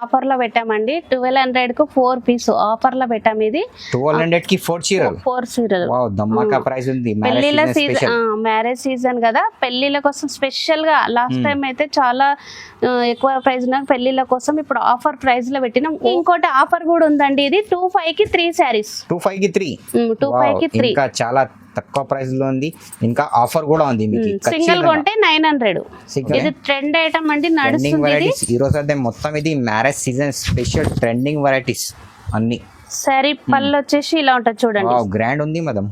Offer లో పెట్టామండి 1200 కు 4 పీస్ ఆఫర్ లో పెట్టాము. ఇది 1200 కి 4 చీరలు. 4 చీరలు. వావ్, ధమాకా ప్రైస్ ఉంది. పెళ్లిళ్ళ సీజన్, మ్యారేజ్ సీజన్ కదా, పెళ్లిళ్ళ కోసం స్పెషల్ గా. లాస్ట్ టైం అయితే చాలా ఎక్కువ ప్రైస్ ఉన్న పెళ్లిళ్ళ కోసం ఇప్పుడు ఆఫర్ ప్రైస్ లో పెట్టినాం. ఇంకోటి ఆఫర్ కూడా ఉందండి. ఇది 25 కి 3 సారీస్. 25 కి 3. 25 కి 3 ఇంకా చాలా తక్కువ ప్రైస్ లో ఉంది. ఇంకా ఆఫర్ కూడా ఉంది మీకు. సింగిల్ కొంటే 900. ఇది ట్రెండ్ ఐటమ్ అండి, నడుస్తుంది. ఈ రోజు అయితే మొత్తం ఇది marriage season special trending varieties అన్ని. సారీ పళ్ళు వచ్చేసి ఇలా ఉంటుంది చూడండి. గ్రాండ్ ఉంది మేడం.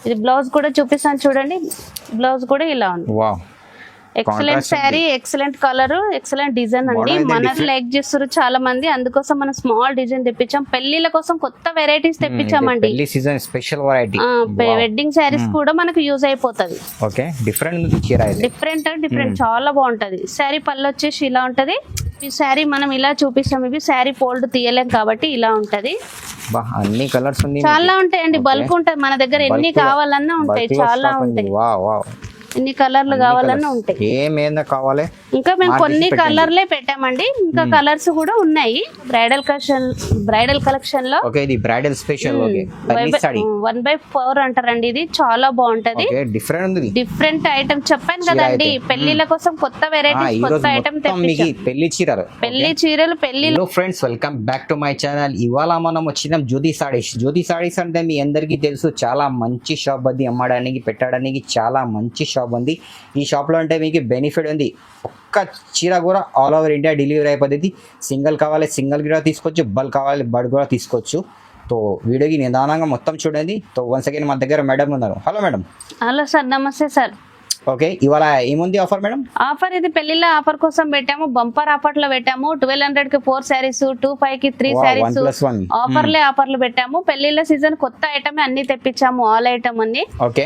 ఇది బ్లౌజ్ కూడా చూపిస్తాను చూడండి. బ్లౌజ్ కూడా ఇలా ఉంది. Wow, excellent sari, excellent colour, excellent design అండి. మనది లైక్ చేస్తారు చాలా మంది, అందుకోసం మనం స్మాల్ డిజైన్ తెప్పించాం. పెళ్లిళ్ళ కోసం కొత్త వెరైటీస్ తెప్పించామండి. పెళ్లి season special variety. Wedding saris కూడా మనకు యూజ్ అయిపోతది. ఓకే, డిఫరెంట్ చీర ఇది. డిఫరెంట్ చాలా బాగుంటది. శారీ పళ్ళు వచ్చేసి ఇలా ఉంటది. ఈ శారీ మనం ఇలా చూపిస్తాం. ఇవి శారీ ఫోల్డ్ తీయలేం కాబట్టి ఇలా ఉంటది. అన్ని కలర్స్ ఉంది, చాలా ఉంటాయండి. బల్క్ ఉంటది మన దగ్గర, ఎన్ని కావాలన్నా ఉంటాయి, చాలా ఉంటాయి. ఎన్ని కలర్లు కావాలన్నా ఉంటాయి. ఏమేందా కావాలి. ఇంకా మేము కొన్ని కలర్లే పెట్టామండి. ఇంకా కలర్స్ కూడా ఉన్నాయి. బ్రైడల్ కలెక్షన్ లో ఇది బ్రైడల్ స్పెషల్ 1/4 అంటారండి. ఇది చాలా బాగుంటది. డిఫరెంట్ ఐటమ్ చెప్పాను కదండి. పెళ్లిళ్ళ కోసం కొత్త వెరైటీస్, కొత్త ఐటమ్ తెప్పించాం. పెళ్లి చీరలు. పెళ్లిలో friends, welcome back to my channel. ఇవాళ మనం వచ్చినాం జ్యోతి సారీస్ అంటే మీ అందరికీ తెలుసు, చాలా మంచి షాప్ అది. అమ్మడానికి పెట్టడానికి చాలా మంచి షాప్ ఉంది. ఈ షాప్ లో అంటే మీకు బెనిఫిట్ ఉంది. ఒక్క చీర కూడా ఆల్ ఓవర్ ఇండియా డెలివరీ అయిపోతుంది. సింగిల్ కావాలి సింగిల్ కూడా తీసుకోవచ్చు, బల్క్ కావాలి బల్క్ కూడా తీసుకోవచ్చు. తో వీడియోకి నిదానంగా మొత్తం చూడండి. తో వన్స్ అగైన్ మన దగ్గర మేడం ఉన్నారు. Hello madam. హలో సార్, నమస్తే సార్. ఓకే, ఇవాళ ఏముంది ఆఫర్ మేడం? ఆఫర్ ఇది పెళ్లిళ్ళ ఆఫర్ కోసం పెట్టాము. బంపర్ ఆఫర్ లో పెట్టాము. 1200 కి 4 సారీస్, 25 కి 3 సారీస్ ఆఫర్లు పెట్టాము. పెళ్లిళ్ళ సీజన్ కొత్త ఐటమ్ అన్ని తెప్పించాము. ఆల్ ఐటమ్ అన్ని. ఓకే,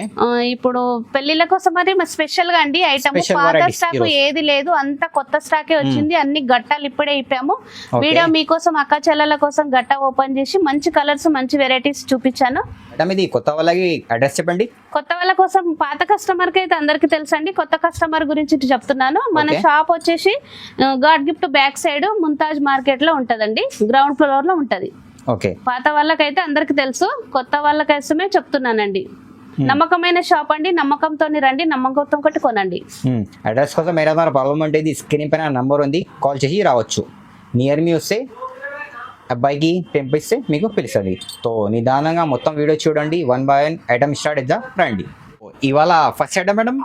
ఇప్పుడు పెళ్లిళ్ళ కోసం మరి స్పెషల్ గా అండి ఐటమ్. పాత స్టాక్ ఏది లేదు, అంత కొత్త స్టాకే వచ్చింది. అన్ని గట్టాలు ఇప్పుడే ఇప్పాము. వీడియో మీకోసం, అక్క చెల్లెల కోసం గట్ట ఓపెన్ చేసి మంచి కలర్స్, మంచి వెరైటీస్ చూపించాను. కొత్త వాళ్ళకి అడ్రస్ చెప్పండి. కొత్త వాళ్ళ కోసం, పాత కస్టమర్ కి అయితే అందరికి తెలుసండి. కొత్త కస్టమర్ గురించి చెప్తున్నాను. మన షాప్ వచ్చేసి God gift back side Mumtaz market లో ఉంటదండి. గ్రౌండ్ ఫ్లోర్ లో ఉంటది. ఓకే, పాత వాళ్ళకైతే అందరికి తెలుసు, కొత్త వాళ్ళకోసమే చెప్తున్నానండి. నమ్మకమైన షాప్ అండి. నమ్మకంతో రండి, నమ్మకంతో కొట్టి కొనండి. అడ్రస్ కోసం ఏదైనా ప్రాబ్లం అంటే ఇది స్క్రీన్ పైన నంబర్ ఉంది, కాల్ చేసి రావచ్చు. నియర్ మీ వస్తే అబ్బాయికి పంపిస్తే మీకు పిలుస్తుంది. తో నిదానంగా మొత్తం వీడియో చూడండి. 1 by 1 ఐటమ్ స్టార్ట్ ఇద్దాం రండి. ఇవాళ first item madam.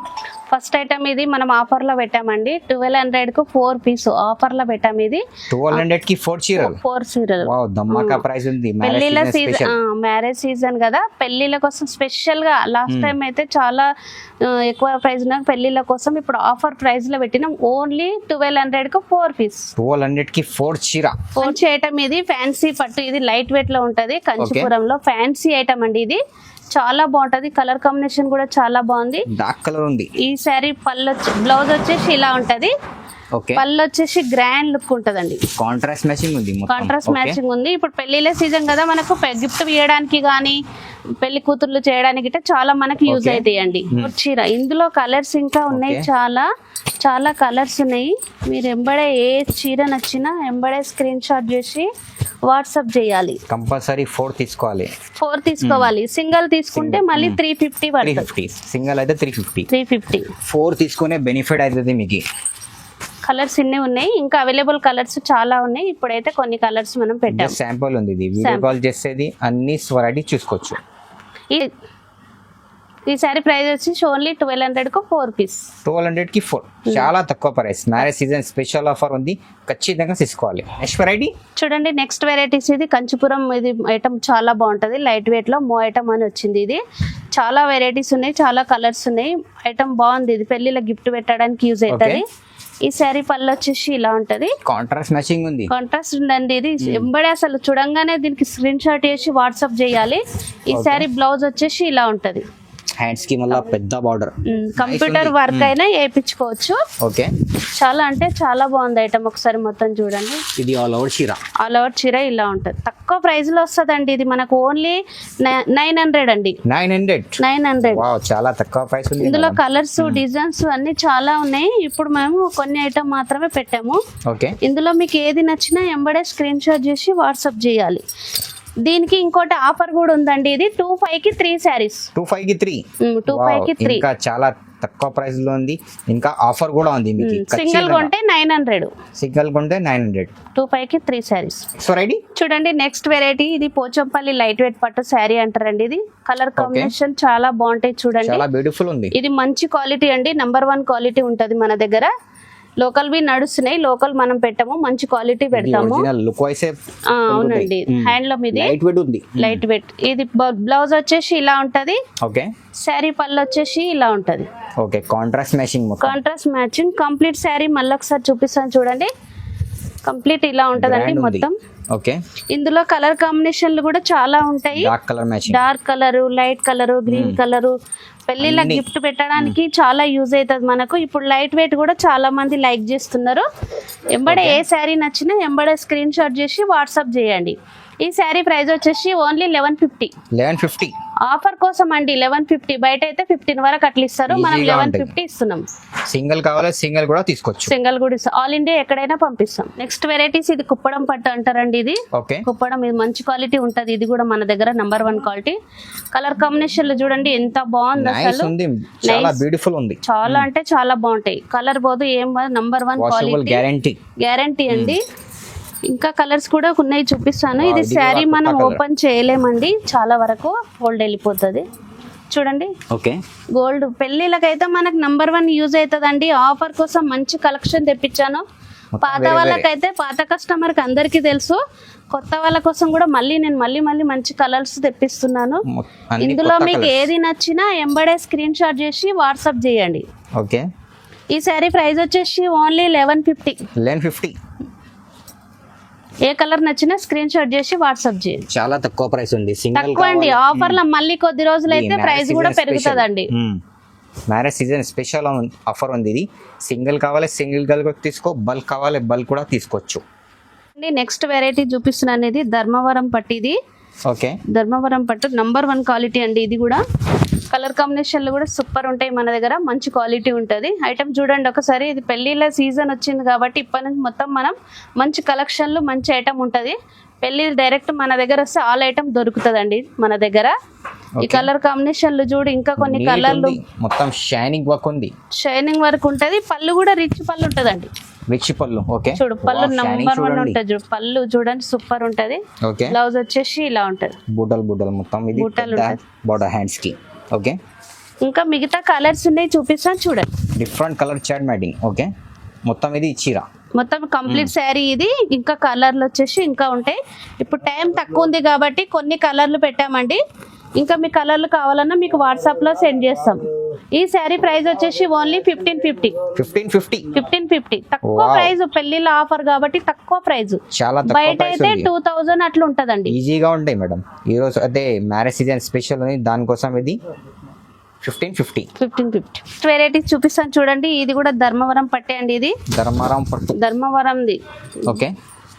First item ఇది మనం ఆఫర్ లో పెట్టామండి. 1200 కు 4 పీస్ ఆఫర్ లో పెట్టాము. ఇది 1200 కి 4 చీరలు. 4 చీరలు. వావ్, ధమాకా ప్రైస్ ఉంది. పెళ్లిళ్ళ సీజన్, మ్యారేజ్ సీజన్ కదా, పెళ్లిళ్ళ కోసం స్పెషల్ గా. లాస్ట్ టైం అయితే చాలా ఎక్కువ ప్రైస్ ఉన్న పెళ్లిళ్ళ కోసం ఇప్పుడు ఆఫర్ ప్రైస్ లో పెట్టినాం. ఓన్లీ 1200 కు 4 పీస్. 1200 కి 4 చీర. మంచి ఐటమ్ ఇది. ఫ్యాన్సీ పట్టు. ఇది లైట్ వెయిట్ లో ఉంటది. కంచిపురంలో ఫ్యాన్సీ ఐటమ్ అండి. ఇది చాలా బాగుంటది. కలర్ కాంబినేషన్ కూడా చాలా బాగుంది. డార్క్ కలర్ ఉంది. ఈ సారీ పళ్ళు, బ్లౌజ్ వచ్చేసి ఇలా ఉంటది. పళ్ళు వచ్చేసి గ్రాండ్ లుక్ ఉంటదండి. కాంట్రాస్ట్ మ్యాచింగ్ ఉంది. కాంట్రాస్ట్ మ్యాచింగ్ ఉంది. ఇప్పుడు పెళ్లిళ్ళ సీజన్ కదా, మనకు గిఫ్ట్ ఇవ్వడానికి గానీ, పెళ్లి కూతుర్లు చేయడానికి చాలా మనకి యూజ్ అవుతాయండి. చీర ఇందులో కలర్స్ ఇంకా ఉన్నాయి. చాలా కలర్స్ ఉన్నాయి. మీరు ఎంబడే ఏ చీర నచ్చినా ఎంబడే స్క్రీన్ షాట్ చేసి వాట్సాప్ చేయాలి. కంపల్సరీ 4 తీసుకోవాలి. 4 తీసుకోవాలి. సింగిల్ తీసుకుంటే మళ్ళీ 350 పడుతుంది. సింగిల్ అయితే 350. 4 తీసుకునే బెనిఫిట్ అవుతుంది మీకు. కలర్స్ ఇన్ని ఉన్నాయి. ఇంకా అవైలబుల్ కలర్స్ చాలా ఉన్నాయి. ఇప్పుడైతే కొన్ని కలర్స్ మనం పెట్టాం. శాంపుల్ ఉంది. ఇది వీడియో కాల్ చేసేది అన్ని వెరైటీ చూసుకోవచ్చు. ఈ సారీ ప్రైస్ వచ్చి ఓన్లీ 1200 కు 4 పీస్. 1200 కి 4 చాలా తక్కువ price. Marriage season special offer ఉంది, ఖచ్చితంగా తీసుకోవాలి. నెక్స్ట్ వెరైటీ చూడండి. నెక్స్ట్ వెరైటీస్ ఇది కంచిపురం. ఇది ఐటమ్ చాలా బాగుంటది. లైట్ వెయిట్ లో మో ఐటమ్ అని వచ్చింది. ఇది చాలా వెరైటీస్ ఉన్నాయి, చాలా కలర్స్ ఉన్నాయి. ఐటమ్ బాగుంది. ఇది పెళ్లిలో గిఫ్ట్ పెట్టడానికి యూజ్ అవుతుంది. ఈ శారీ పళ్ళు వచ్చేసి ఇలా ఉంటది. కాంట్రాస్ట్ మ్యాచింగ్ ఉంది. కాంట్రాస్ట్ ఉందండి. ఇది ఎంబడే అసలు చూడంగానే దీనికి స్క్రీన్ షాట్ చేసి వాట్సాప్ చేయాలి. ఈ శారీ బ్లౌజ్ వచ్చేసి ఇలా ఉంటది. హ్యాండ్స్ కి మళ్ళీ పెద్ద బార్డర్. కంప్యూటర్ వర్క్ అయినా వేయించుకోవచ్చు. ఓకే, చాలా అంటే చాలా బాగుంది ఐటమ్. ఒకసారి మొత్తం చూడండి. ఇది ఆల్ ఓవర్ చీర. ఆల్ ఓవర్ చీర ఇలా ఉంటుంది. తక్కువ ప్రైస్ లో వస్తుందండి. ఇది మనకు ఓన్లీ 900 అండి. 900. వావ్, చాలా తక్కువ ప్రైస్ ఉంది. ఇందులో కలర్స్ డిజైన్స్ అన్ని చాలా ఉన్నాయి. ఇప్పుడు మేము కొన్ని ఐటమ్ మాత్రమే పెట్టాము. ఓకే, ఇందులో మీకు ఏది నచ్చినా ఎంబడే స్క్రీన్ షాట్ చేసి వాట్సాప్ చేయాలి. దీనికి ఇంకోటి ఆఫర్ కూడా ఉందండి. ఇది 25 కి 3 శారీస్. 25 కి 3. 25 కి 3. ఇంకా చాలా తక్కువ ప్రైస్ లో ఉంది. ఇంకా ఆఫర్ కూడా ఉంది మీకు. సింగిల్ కొంటే 900. సింగిల్ కొంటే 900. 25 కి 3 శారీస్. సో రెడీ చూడండి నెక్స్ట్ వెరైటీ. ఇది పోచంపల్లి లైట్ వెయిట్ పట్టు శారీ అంటారండి. ఇది కలర్ కాంబినేషన్ చాలా బాగుంటాయి. చూడండి, చాలా బ్యూటిఫుల్ ఉంది. ఇది మంచి క్వాలిటీ అండి. నంబర్ 1 క్వాలిటీ ఉంటది మన దగ్గర. లోకల్ వి నడుస్తున్నాయి. లోకల్ మనం పెట్టాము, మంచి క్వాలిటీ పెడతాము. అవునండి, హ్యాండ్లూమ్. ఇది లైట్ వెయిట్ ఉంది. Light weight. ఇది బ్లౌజ్ వచ్చేసి ఇలా ఉంటది. ఓకే, శారీ పళ్ళు వచ్చేసి ఇలా ఉంటది. Okay, contrast matching. Contrast matching complete sari మళ్ళీ ఒకసారి చూపిస్తాను చూడండి. కంప్లీట్ ఇలా ఉంటదండి మొత్తం. ఓకే, ఇందులో కలర్ కాంబినేషన్లు కూడా చాలా ఉంటాయి. Dark colour matching, dark colour, light colour, green colour. పెళ్లిళ్ళ గిఫ్ట్ పెట్టడానికి చాలా యూజ్ అవుతుంది మనకు. ఇప్పుడు లైట్ వెయిట్ కూడా చాలా మంది లైక్ చేస్తున్నారు. ఎంబడే ఏ శారీ నచ్చినా ఎంబడే స్క్రీన్ షాట్ చేసి వాట్సాప్ చేయండి. ఈ శారీ ప్రైస్ వచ్చేసి ఓన్లీ 1150. ఆఫర్ కోసం అండి 1150. బయట అయితే 15 వరకు అట్లా ఇస్తారు. మనం 1150 ఇస్తున్నాం. సింగిల్ కావాలి సింగిల్ కూడా తీసుకోవచ్చు. సింగిల్ కూడా ఇస్తాం. ఆల్ ఇండియా ఎక్కడైనా పంపిస్తాం. Next varieties. ఇది కుప్పడం పట్టు అంటారండి. ఇది కుప్పడం. ఇది మంచి క్వాలిటీ ఉంటది. ఇది కూడా మన దగ్గర నంబర్ 1 క్వాలిటీ. కలర్ కాంబినేషన్లు చూడండి ఎంత బాగుంది అసలు. చాలా బ్యూటిఫుల్ ఉంది. చాలా అంటే చాలా బాగుంటాయి. కలర్ పోదు ఏం నంబర్ 1 క్వాలిటీ గ్యారంటీ అండి. ఇంకా కలర్స్ కూడా ఉన్నాయి, చూపిస్తాను. ఇది శారీ మనం ఓపెన్ చేయలేమండి, చాలా వరకు ఫోల్డ్ వెళ్ళిపోతుంది. చూడండి, ఓకే, గోల్డ్ పెళ్లిళ్ళకైతే మనకు నంబర్ 1 యూజ్ అవుతుందండి. ఆఫర్ కోసం మంచి కలెక్షన్ తెప్పించాను. పాత వాళ్ళకైతే, పాత కస్టమర్ కి అందరికీ తెలుసు. కొత్త వాళ్ళ కోసం కూడా నేను మళ్ళీ మంచి కలర్స్ తెప్పిస్తున్నాను. ఇందులో మీకు ఏది నచ్చినా ఎంబడే స్క్రీన్ షాట్ చేసి వాట్సాప్ చేయండి. ఓకే, ఈ శారీ ప్రైస్ వచ్చేసి ఓన్లీ 1150. ఏ కలర్ నచ్చినా స్క్రీన్ షాట్ చేసి వాట్సాప్ చేయండి. చాలా తక్కువ ప్రైస్ ఉంది. తక్కువ అండి. ఆఫర్ లో మళ్ళీ కొద్ది రోజులు అయితే ప్రైస్ కూడా పెరుగుతుందండి. మ్యారేజ్ సీజన్ స్పెషల్ ఆఫర్ ఉంది. ఇది సింగిల్ కావాలి సింగిల్ తీసుకో, బల్క్ కావాలి బల్క్ కూడా తీసుకోవచ్చు. నెక్స్ట్ వెరైటీ చూపిస్తున్నాను. ఇది ధర్మవరం పట్టు. ఇది ఓకే, ధర్మవరం పట్టు నంబర్ 1 క్వాలిటీ అండి. ఇది కూడా కలర్ కాంబినేషన్లు కూడా సూపర్ ఉంటాయి మన దగ్గర. మంచి క్వాలిటీ ఉంటుంది. ఐటమ్ చూడండి ఒకసారి. ఇది పెళ్లిళ్ళ సీజన్ వచ్చింది కాబట్టి ఇప్పటి నుంచి మొత్తం మనం మంచి కలెక్షన్లు, మంచి ఐటమ్ ఉంటుంది. పెళ్లి డైరెక్ట్ మన దగ్గర వస్తే ఆల్ ఐటమ్ దొరుకుతుందండి మన దగ్గర. ఈ కలర్ కాంబినేషన్లు చూడు. ఇంకా కొన్ని కలర్లు మొత్తం షైనింగ్ వర్క్ ఉంది. షైనింగ్ వర్క్ ఉంటుంది. పళ్ళు కూడా రిచ్ పళ్ళు ఉంటదండి. రిచ్ పళ్ళు. ఓకే, చూడు పళ్ళు నంబర్ 1 ఉంటుంది. చూడు పళ్ళు చూడండి సూపర్ ఉంటది. ఓకే, బ్లౌజ్ వచ్చేసి ఇలా ఉంటది. బూటలు మొత్తం. ఇది బోర్డర్ హ్యాండ్స్ కి. ఓకే, ఇంకా మిగతా కలర్స్ ఉన్నాయి, చూపిస్తాను చూడండి. Different colour chart matting. Okay, మొత్తం ఇది చీర మొత్తం కంప్లీట్ శారీ ఇది. ఇంకా కలర్లు వచ్చేసి ఇంకా ఉంటాయి. ఇప్పుడు టైం తక్కువ ఉంది కాబట్టి కొన్ని కలర్లు పెట్టామండి. ఇంకా మీ కలర్లు కావాలన్నా మీకు వాట్సాప్ లో సెండ్ చేస్తాం. ఈ శారీ ప్రైస్ వచ్చేసి ఓన్లీ 1550. తక్కువ ప్రైస్. పెళ్లిళ్ళ ఆఫర్ కాబట్టి తక్కువ ప్రైస్. బయట అయితే 2000 అట్లా ఉంటదండి. ఈజీగా ఉంటాయి మేడం. ఈ రోజు అదే మ్యారేజ్ సీజన్ స్పెషల్ ఉంది, దానికోసం ఇది 1550. వెరైటీస్ చూపిస్తాను చూడండి. ఇది కూడా ధర్మవరం పట్టే అండి. ఇది ధర్మవరంది. ఓకే,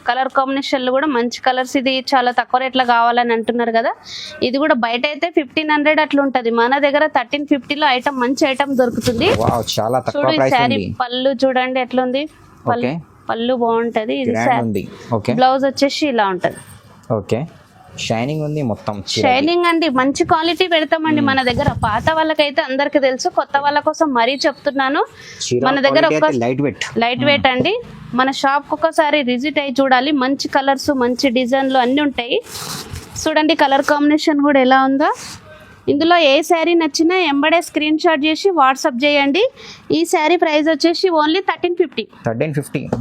కలర్ కాంబినేషన్లు కూడా మంచి కలర్స్. ఇది చాలా తక్కువ రేట్లో కావాలని అంటున్నారు కదా. ఇది కూడా బయట అయితే 1500 అట్లా ఉంటది. మన దగ్గర 1350లో ఐటమ్, మంచి ఐటమ్ దొరుకుతుంది. చూడు శారీ పళ్ళు చూడండి ఎట్లుంది. పళ్ళు బాగుంటది. ఇది బ్లౌజ్ వచ్చేసి ఇలా ఉంటది. ఓకే, షైనింగ్ ఉంది మొత్తం. షైనింగ్ అండి. మంచి క్వాలిటీ పెడతామండి మన దగ్గర. పాత వాళ్ళకైతే అందరికి తెలుసు, కొత్త వాళ్ళ కోసం మరీ చెప్తున్నాను. మన దగ్గర లైట్ వెయిట్ అండి. మన షాప్ ఒకసారి విజిట్ అయ్యి చూడాలి. మంచి కలర్స్, మంచి డిజైన్లు అన్ని ఉంటాయి. చూడండి కలర్ కాంబినేషన్ కూడా ఎలా ఉందో. ఇందులో ఏ శారీ నచ్చినా ఎంబడే స్క్రీన్ షాట్ చేసి వాట్సాప్ చేయండి. ఈ శారీ ప్రైస్ వచ్చేసి ఓన్లీ 1350.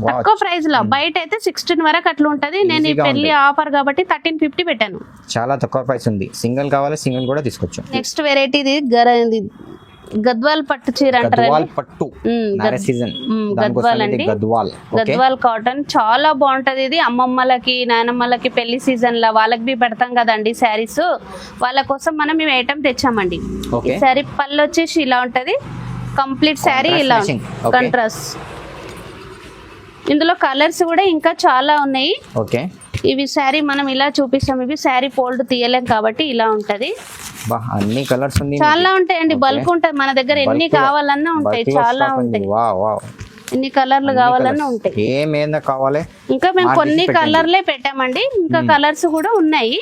తక్కువ ప్రైస్ లో. బయట అయితే 16 వరకు అట్లా ఉంటది. నేను ఈ పెళ్లి ఆఫర్ కాబట్టి 1350 పెట్టాను. చాలా తక్కువ ప్రైస్ ఉంది. సింగిల్ కావాలి సింగిల్ కూడా తీసుకోవచ్చు. నెక్స్ట్ వెరైటీ గద్వాల్ పట్టు చీర అంటారు గద్వాల్ పట్టు మ్యారేజ్ సీజన్ గద్వాల్ అండి, గద్వాల్ కాటన్ చాలా బాగుంటది. ఇది అమ్మమ్మలకి నాయనమ్మలకి పెళ్లి సీజన్ లా వాళ్ళకి బి పెడతాం కదండి శారీస్, వాళ్ళ కోసం మనం ఈ ఐటమ్ తెచ్చామండి. ఈ శారీ పళ్ళు వచ్చేసి ఇలా ఉంటది, కంప్లీట్ శారీ ఇలా కంట్రాస్ట్. ఇందులో కలర్స్ కూడా ఇంకా చాలా ఉన్నాయి. ఓకే, ఇవి శారీ మనం ఇలా చూపిస్తాం, ఇవి శారీ ఫోల్డ్ తీయలేం కాబట్టి ఇలా ఉంటది. అన్ని కలర్స్ చాలా ఉంటాయండి, బల్క్ ఉంటది మన దగ్గర, ఎన్ని కావాలన్నా ఉంటాయి, చాలా ఉంటాయి, ఎన్ని కలర్లు కావాలన్నా ఉంటాయి. ఏమైనా కావాలి, ఇంకా మేము కొన్ని కలర్లే పెట్టామండి, ఇంకా కలర్స్ కూడా ఉన్నాయి.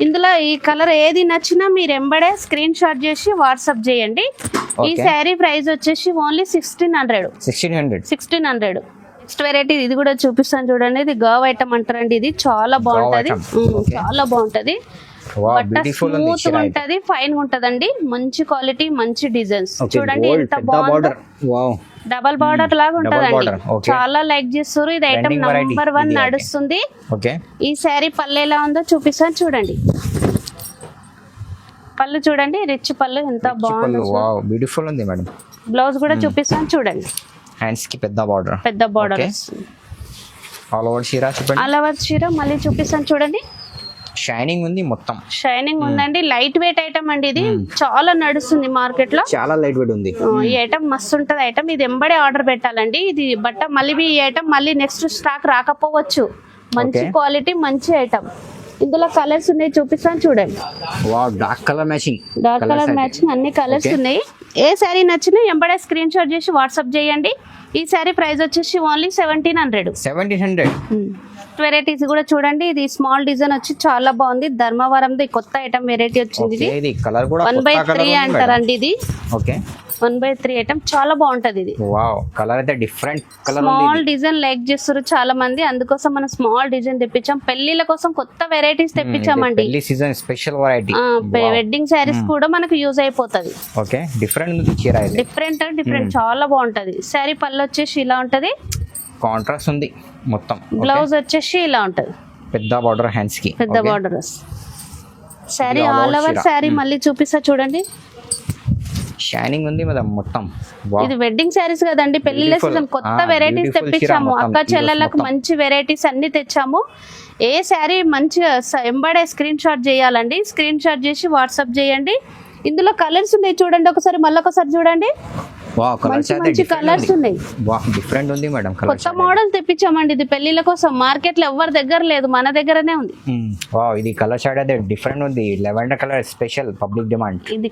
ఇందులో ఈ కలర్ ఏది నచ్చినా మీరు ఎంబడే స్క్రీన్ షాట్ చేసి వాట్సాప్ చేయండి. ఈ శారీ ప్రైస్ వచ్చేసి ఓన్లీ 1600. నెక్స్ట్ వెరైటీ ఇది కూడా చూపిస్తాను చూడండి, ఇది గర్వ్ ఐటమ్ అంటారండి. ఇది చాలా బాగుంటది, చాలా బాగుంటది. బట్ట స్మూత్ ఉంటది, ఫైన్ ఉంటదండి, మంచి క్వాలిటీ, మంచి డిజైన్స్. చూడండి ఎంత బాగుంది, డబల్ బార్డర్ లాగా ఉంటదండి, చాలా లైక్ చేస్తారు. ఇది ఐటమ్ నంబర్ 1 నడుస్తుంది. ఈ శారీ పళ్ళు ఎలా ఉందో చూపిస్తాను చూడండి. పళ్ళు చూడండి, రిచ్ పళ్ళు ఎంత బాగుంది, బ్యూటిఫుల్ ఉంది మేడం. బ్లౌజ్ కూడా చూపిస్తాను చూడండి, హ్యాండ్స్ కి పెద్ద బార్డర్ ఆల్ ఓవర్ చీర చూడండి. ఆల్ ఓవర్ చీర మళ్ళీ చూపిస్తాను చూడండి. షైనింగ్ ఉంది, మొత్తం షైనింగ్ ఉందండి. లైట్ వెయిట్ ఐటమ్ అండి, ఇది చాలా నడుస్తుంది మార్కెట్ లో, చాలా లైట్ వెయిట్ ఉంది. ఈ ఐటమ్ మస్తు ఉంటది ఐటమ్. ఇది ఎంబడే ఆర్డర్ పెట్టాలండి. ఇది బట్ట మళ్ళీ ఈ ఐటమ్ మళ్ళీ నెక్స్ట్ స్టాక్ రాకపోవచ్చు. మంచి క్వాలిటీ, మంచి ఐటమ్. ఇందులో కలర్స్ ఉన్నాయి, చూపిస్తాను చూడండి. డార్క్ కలర్ మ్యాచింగ్ అన్ని కలర్స్ ఉన్నాయి. ఏ శారీ నచ్చినా ఎంబడే స్క్రీన్ షాట్ చేసి వాట్సాప్ చేయండి. ఈ శారీ ప్రైస్ వచ్చేసి ఓన్లీ 1700. వెరైటీస్ కూడా చూడండి. ఇది స్మాల్ డిజైన్ వచ్చి చాలా బాగుంది, ధర్మవరంది కొత్త ఐటమ్ వెరైటీ వచ్చింది. ఇది 1/3 అంటారండి. ఇది 1/3 ఐటమ్ చాలా బాగుంటది. ఇది కలర్ అయితే different colour, small design like చేస్తారు చాలా మంది, అందుకోసం మనం స్మాల్ డిజైన్ తెప్పించాం. పెళ్లిళ్ళ కోసం కొత్త వెరైటీస్ తెప్పించామండి, స్పెషల్ వెరైటీ. వెడ్డింగ్ శారీస్ కూడా మనకు యూజ్ అయిపోతది. డిఫరెంట్ చాలా బాగుంటది. శారీ పళ్ళు వచ్చేసి ఇలా ఉంటది, కాంట్రాస్ట్ ఉంది మొత్తం. బ్లౌజ్ వచ్చేసి ఇలా ఉంటది, పెద్ద బార్డర్, హ్యాండ్స్ కి పెద్ద border. Sari all over sari మళ్ళీ చూపిస్తా చూడండి. షైనింగ్ ఉంది మేడం మొత్తం. ఇది వెడ్డింగ్ శారీస్ కదండి, పెళ్లిళ్ళ సీజన్ కొత్త వెరైటీస్ తెప్పించాము. అక్క చెల్లెళ్ళకు మంచి వెరైటీస్ అన్ని తెచ్చాము. ఏ శారీ మంచిగా ఎంబడే స్క్రీన్ షాట్ చేయాలండి, స్క్రీన్ షాట్ చేసి వాట్సాప్ చేయండి. ఇందులో కలర్స్ ఉన్నాయి చూడండి, ఒకసారి మళ్ళొకసారి చూడండి. మంచి కలర్స్ ఉన్నాయి, డిఫరెంట్ ఉంది మేడం. కొత్త మోడల్ తెప్పించామండి. ఇది పెళ్లిళ్ళ కోసం, మార్కెట్ లో ఎవరి దగ్గర లేదు, మన దగ్గరనే ఉంది. ఇది కలర్ షాడ్ అయితే డిఫరెంట్ ఉంది, lavender colour special public demand. ఇది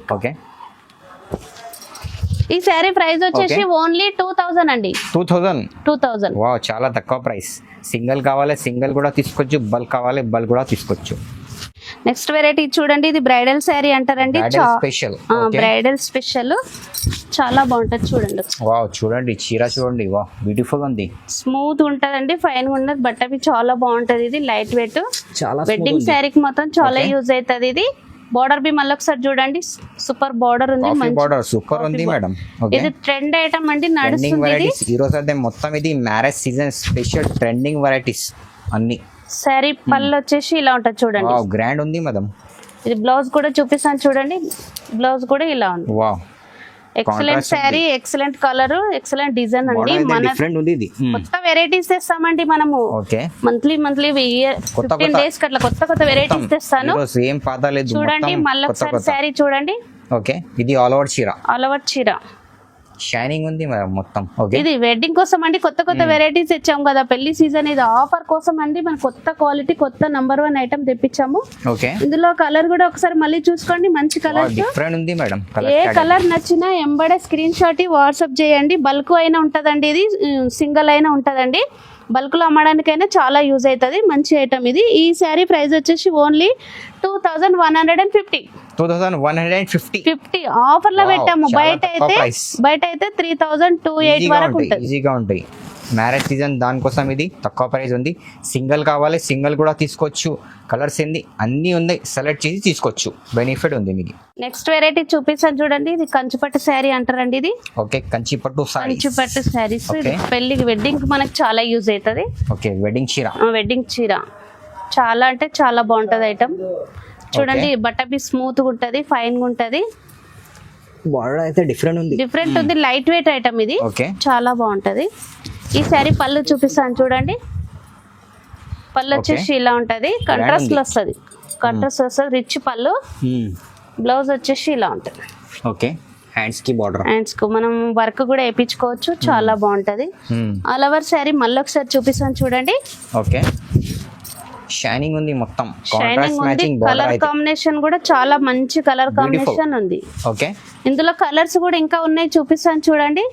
ఈ శారీ ప్రైస్ వచ్చేసి ఓన్లీ 2000 అండి. 2000. చాలా తక్కువ ప్రైస్. సింగిల్ కావాలి సింగిల్ కూడా తీసుకోవచ్చు, బల్క్ కావాలి బల్క్ కూడా తీసుకోవచ్చు. నెక్స్ట్ వెరైటీ చూడండి, ఇది బ్రైడల్ శారీ అంటారండి, బ్రైడల్ స్పెషల్ చాలా బాగుంటది. చూడండి చూడండి చీర చూడండి, బ్యూటిఫుల్ ఉంది, స్మూత్ ఉంటదండి, ఫైన్ ఉన్నది. బట్టవి చాలా బాగుంటది. ఇది లైట్ వెయిట్, వెడ్డింగ్ శారీకి మొత్తం చాలా యూజ్ అవుతుంది. ఇది బార్డర్ బి మళ్ళీ ఒకసారి చూడండి, సూపర్ బార్డర్ ఉంది, సూపర్ ఉంది మేడం. ఇది ట్రెండ్ ఐటమ్ అండి, నడుస్తుంది. ఈ రోజు అయితే మొత్తం ఇది marriage season special trending varieties అన్ని. శారీ పళ్ళు వచ్చేసి ఇలా ఉంటది చూడండి, గ్రాండ్ ఉంది మేడం. ఇది బ్లౌజ్ కూడా చూపిస్తాను చూడండి, బ్లౌజ్ కూడా ఇలా ఉంది. Excellent sari, excellent colour, excellent design అండి. మన కొత్త వెరైటీస్ తెస్తామండి మనము, మంత్లీ 15 days అట్లా కొత్త వెరైటీస్ తెస్తాను. చూడండి మళ్ళీ ఒకసారి శారీ చూడండి. ఇది ఆల్ ఓవర్ చీర షైనింగ్ ఉంది మొత్తం. ఇది వెడ్డింగ్ కోసం అండి, కొత్త వెరైటీస్ తెచ్చాము కదా, పెళ్లి సీజన్. ఇది ఆఫర్ కోసం అండి, మన కొత్త క్వాలిటీ, కొత్త నంబర్ 1 ఐటమ్ తెప్పించాము. ఇందులో కలర్ కూడా ఒకసారి మళ్ళీ చూసుకోండి, మంచి కలర్ ఉంది మేడం. ఏ కలర్ నచ్చినా ఎంబడే స్క్రీన్ షాట్ వాట్సాప్ చేయండి. బల్క్ అయినా ఉంటదండి, ఇది సింగిల్ అయినా ఉంటదండి. బల్క్ లో అమ్మడానికైనా చాలా యూజ్ అవుతుంది, మంచి ఐటమ్ ఇది. ఈ శారీ ప్రైస్ వచ్చేసి ఓన్లీ 2150 ఆఫర్ లో పెట్టాము. బయట అయితే 3028 వరకు ఉంటుంది. మ్యారేజ్ సీజన్ దానికోసం ఇది తక్కువ ప్రైస్ ఉంది. సింగిల్ కావాలి సింగిల్ కూడా తీసుకోవచ్చు, కలర్స్ ఏంది అన్ని ఉన్నాయి, సెలెక్ట్ చేసి తీసుకోవచ్చు, బెనిఫిట్ ఉంది మీకు. నెక్స్ట్ వెరైటీ చూపిస్తాను చూడండి, ఇది కంచిపట్టు శారీ అంటారండి. ఇది కంచిపట్టు శారీస్ పెళ్లికి వెడ్డింగ్ మనకు చాలా యూజ్ అవుతుంది. వెడ్డింగ్ చీర చాలా అంటే చాలా బాగుంటది ఐటమ్. చూడండి బట్ట బి స్మూత్ గా ఉంటది, ఫైన్ గా ఉంటది. బార్డర్ అయితే డిఫరెంట్ ఉంది. డిఫరెంట్ ఉంది, లైట్ వెయిట్ ఐటమ్ ఇది. ఓకే, చాలా బాగుంటది. ఈ శారీ పళ్ళు చూపిస్తాను చూడండి. పళ్ళు వచ్చేసి ఇలా ఉంటది, కంట్రాస్ట్ లో వస్తుంది. కంట్రాస్ట్ వస్తుంది, రిచ్ పళ్ళు. బ్లౌజ్ వచ్చేసి ఇలా ఉంటది. ఓకే, హ్యాండ్స్ కి బార్డర్, హ్యాండ్స్ కు మనం వర్క్ కూడా వేయించుకోవచ్చు. చాలా బాగుంటది. ఆల్ ఓవర్ శారీ మళ్ళీ ఒకసారి చూపిస్తాను చూడండి. ఓకే, షైనింగ్ ఉంది మొత్తం, షైనింగ్ ఉంది. కలర్ కాంబినేషన్ కూడా చాలా మంచి కలర్ కాంబినేషన్ ఉంది. ఓకే, ఇందులో కలర్స్ కూడా ఇంకా ఉన్నాయి, చూపిస్తాను చూడండి.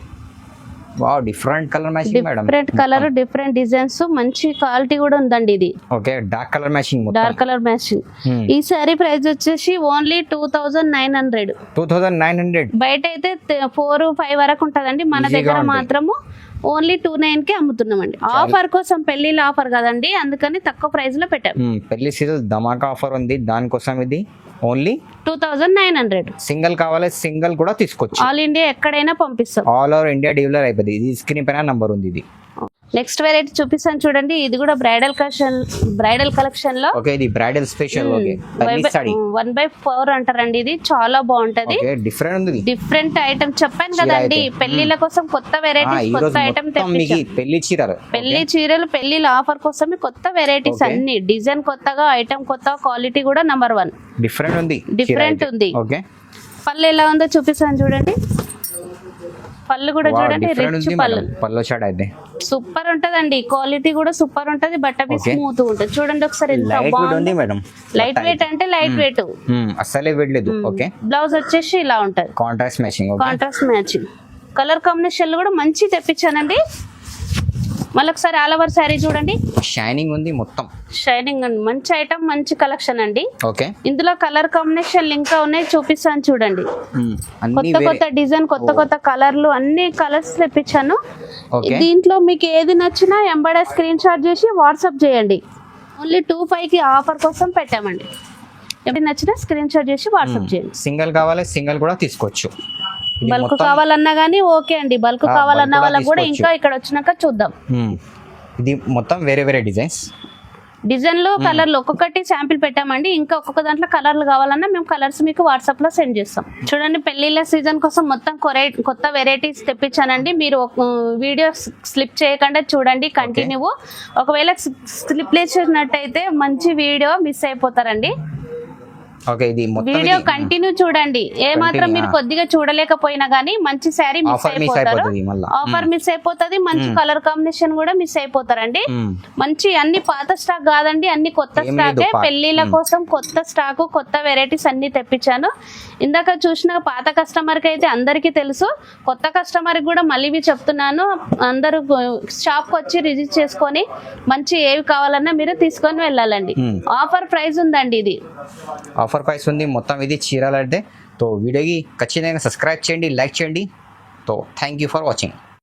Wow, different colour matching madam. Different colour, different designs, మంచి క్వాలిటీ కూడా ఉందండి ఇది. Okay, dark colour matching, dark colour matching. ఈ సారీ ప్రైస్ వచ్చేసి ఓన్లీ 2900. 2900. బయట అయితే 4-5 వరకు ఉంటదండి, మన దగ్గర మాత్రము ఓన్లీ 29 కి అమ్ముతున్నామండి. ఆఫర్ కోసం, పెళ్లిళ్ళ ఆఫర్ కదండి, అందుకని తక్కువ ప్రైస్ లో పెట్టాం. పెళ్లి సీజన్ ధమాకా ఆఫర్ ఉంది, దానికోసం ఇది ఓన్లీ 2900. సింగిల్ కావాలి, సింగిల్ కూడా తీసుకోవచ్చు. ఆల్ ఇండియా ఎక్కడైనా పంపిస్తాం. ఆల్ ఓవర్ ఇండియా డెలివరీ అయిపోయింది. ఇది స్క్రీన్ పైన నంబర్ ఉంది. ఇది నెక్స్ట్ వెరైటీ చూపిస్తాను చూడండి. ఇది కూడా బ్రైడల్ కలెక్షన్ లో. ఓకే, ఇది బ్రైడల్ స్పెషల్. ఓకే, పెళ్లి సారీ 1/4 అంటారండి. ఇది చాలా బాగుంటది. ఓకే, డిఫరెంట్ ఉంది. డిఫరెంట్ ఐటమ్ చెప్పాను కదండి, పెళ్లిళ్ళ కోసం కొత్త వెరైటీస్, కొత్త ఐటమ్ తెప్పించాం. పెళ్లి చీరలు, పెళ్లి చీరలు, పెళ్లిళ్ళ ఆఫర్ కోసమే కొత్త వెరైటీస్ అన్ని. డిజైన్ కొత్తగా, ఐటమ్ కొత్తగా, క్వాలిటీ కూడా నంబర్ 1. డిఫరెంట్ ఉంది, డిఫరెంట్ ఉంది. ఓకే, పళ్ళు ఎలా ఉందో చూపిస్తాను చూడండి. పళ్ళు కూడా చూడండి, రిచ్ పళ్ళు. పళ్ళు షాట్ అయితే సూపర్ ఉంటదండి, క్వాలిటీ కూడా సూపర్ ఉంటది, బట్ట బి స్మూత్ ఉంటది. చూడండి ఒకసారి, లైట్ వెయిట్ అంటే లైట్ వెయిట్, అసలే వెయిట్ లేదు. ఓకే, బ్లౌజ్ వచ్చేసి ఇలా ఉంటది, contrast matching. Contrast matching. Colour combination కూడా మంచి తెప్పించానండి. మళ్ళీ ఒకసారి ఆల్ ఓవర్ శారీ చూడండి. షైనింగ్ ఉంది మొత్తం, షైనింగ్ అండి, మంచి ఐటమ్, మంచి కలెక్షన్ అండి. ఓకే, ఇందులో కలర్ కాంబినేషన్ ఇంకా ఉన్నాయి, చూపిస్తాను చూడండి. కొత్త డిజైన్, కొత్త కలర్లు, అన్ని కలర్స్ తెప్పించాను. దీంట్లో మీకు ఏది నచ్చినా ఎంబడే స్క్రీన్ షాట్ చేసి వాట్సాప్ చేయండి. ఓన్లీ 25 కి ఆఫర్ కోసం పెట్టామండి. ఏది నచ్చినా స్క్రీన్ షాట్ చేసి వాట్సాప్ చేయండి. సింగిల్ కావాలి, సింగిల్ కూడా తీసుకోవచ్చు. బల్క్ కావాలన్నా కానీ ఓకే అండి. బల్క్ కావాలన్న వాళ్ళకి కూడా ఇంకా ఇక్కడ వచ్చినాక చూద్దాం. ఇది మొత్తం వేరే వేరే డిజైన్లు, కలర్లు ఒక్కొక్కటి శాంపిల్ పెట్టామండి. ఇంకా ఒక్కొక్క దాంట్లో కలర్లు కావాలన్నా మేము కలర్స్ మీకు వాట్సాప్ లో సెండ్ చేస్తాం. చూడండి, పెళ్లిళ్ళ సీజన్ కోసం మొత్తం కొత్త వెరైటీస్ తెప్పించానండి. మీరు వీడియో స్లిప్ చేయకుండా చూడండి, కంటిన్యూ. ఒకవేళ స్లిప్ చేసినట్టయితే మంచి వీడియో మిస్ అయిపోతారండి. వీడియో కంటిన్యూ చూడండి. ఏ మాత్రం మీరు కొద్దిగా చూడలేకపోయినా గానీ మంచి శారీ మిస్ అయిపోతారు, ఆఫర్ మిస్ అయిపోతుంది. మంచి కలర్ కాంబినేషన్ కూడా మిస్ అయిపోతారండి. మంచి అన్ని పాత స్టాక్ కాదండి, అన్ని కొత్త స్టాకే. పెళ్లిళ్ళ కోసం కొత్త స్టాక్, కొత్త వెరైటీస్ అన్ని తెప్పించాను. ఇందాక చూసిన పాత కస్టమర్ కి అయితే అందరికీ తెలుసు, కొత్త కస్టమర్ కూడా మళ్ళీ చెప్తున్నాను, అందరూ షాప్ కి వచ్చి రిజిస్టర్ చేసుకొని మంచి ఏవి కావాలన్నా మీరు తీసుకొని వెళ్ళాలండి. ఆఫర్ ప్రైస్ ఉందండి, ఇది ఆఫర్ ప్రైస్ ఉంది మొత్తం. ఇది చీరలు అంటే తో వీడియోకి ఖచ్చితంగా సబ్స్క్రైబ్ చేయండి, లైక్ చేయండి. తో థ్యాంక్ యూ ఫర్ వాచింగ్.